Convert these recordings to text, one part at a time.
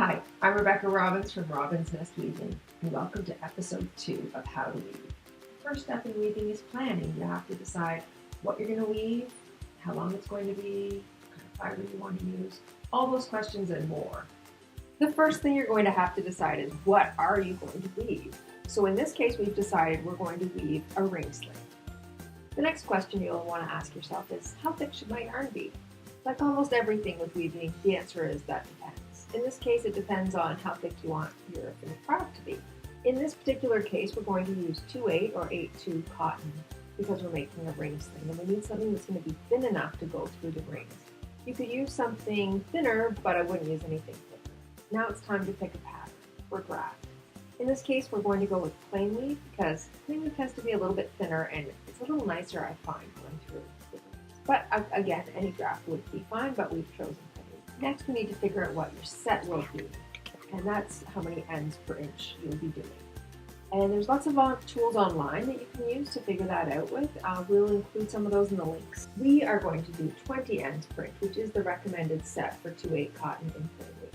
Hi, I'm Rebecca Robbins from Robins Nest Weaving, and welcome to episode 2 of How to Weave. The first step in weaving is planning. You have to decide what you're going to weave, how long it's going to be, what kind of fiber you want to use, all those questions and more. The first thing you're going to have to decide is what are you going to weave? So in this case, we've decided we're going to weave a ring sling. The next question you'll want to ask yourself is, how thick should my yarn be? Like almost everything with weaving, the answer is that depends. In this case, it depends on how thick you want your finished product to be. In this particular case, we're going to use 2/8 or 8/2 cotton because we're making a ring sling, and we need something that's going to be thin enough to go through the rings. You could use something thinner, but I wouldn't use anything thicker. Now it's time to pick a pattern or graft. In this case, we're going to go with plain weave because plain weave tends to be a little bit thinner and it's a little nicer, I find, going through the rings. But again, any graft would be fine, but we've chosen plain weave. Next, we need to figure out what your set will be, and that's how many ends per inch you'll be doing. And there's lots of tools online that you can use to figure that out with. We'll include some of those in the links. We are going to do 20 ends per inch, which is the recommended set for 2/8 cotton in plain weave.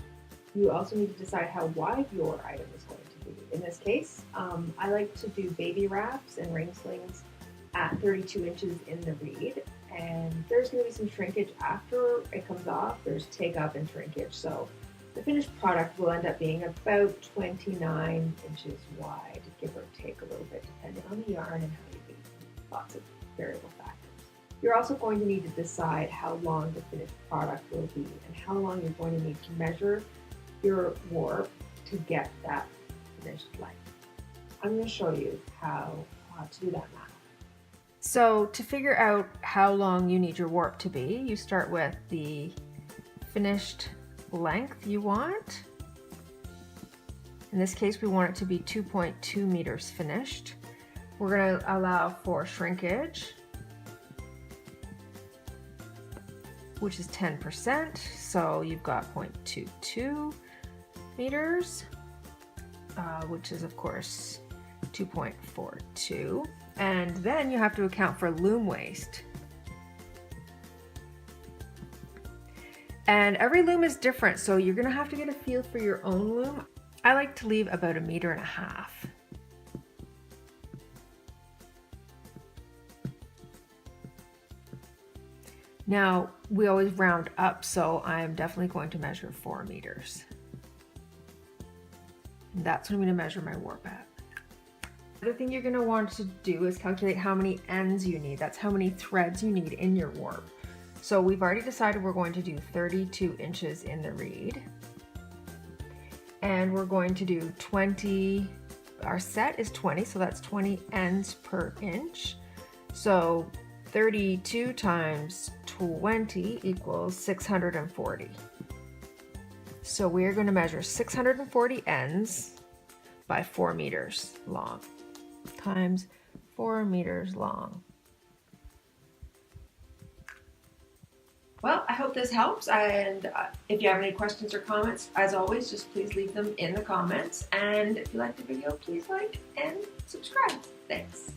You also need to decide how wide your item is going to be. In this case, I like to do baby wraps and ring slings at 32 inches in the reed, and there's going to be some shrinkage after it comes off. There's take up and shrinkage, so the finished product will end up being about 29 inches wide, give or take a little bit depending on the yarn and how you weave. Lots of variable factors. You're also going to need to decide how long the finished product will be and how long you're going to need to measure your warp to get that finished length. I'm going to show you how to do that now. So to figure out how long you need your warp to be, you start with the finished length you want. In this case, we want it to be 2.2 meters finished. We're going to allow for shrinkage, which is 10%. So you've got 0.22 meters, which is of course 2.42. And then you have to account for loom waste. And every loom is different, so you're gonna have to get a feel for your own loom. I like to leave about 1.5 meters. Now, we always round up, so I'm definitely going to measure 4 meters. And that's what I'm gonna measure my warp at. The other thing you're gonna want to do is calculate how many ends you need. That's how many threads you need in your warp. So we've already decided we're going to do 32 inches in the reed. And we're going to do 20, our set is 20, so that's 20 ends per inch. So 32 times 20 equals 640. So we're going to measure 640 ends by 4 meters long times 4 meters long. Well, I hope this helps, and if you have any questions or comments, as always, just please leave them in the comments. And if you like the video, please like and subscribe. Thanks.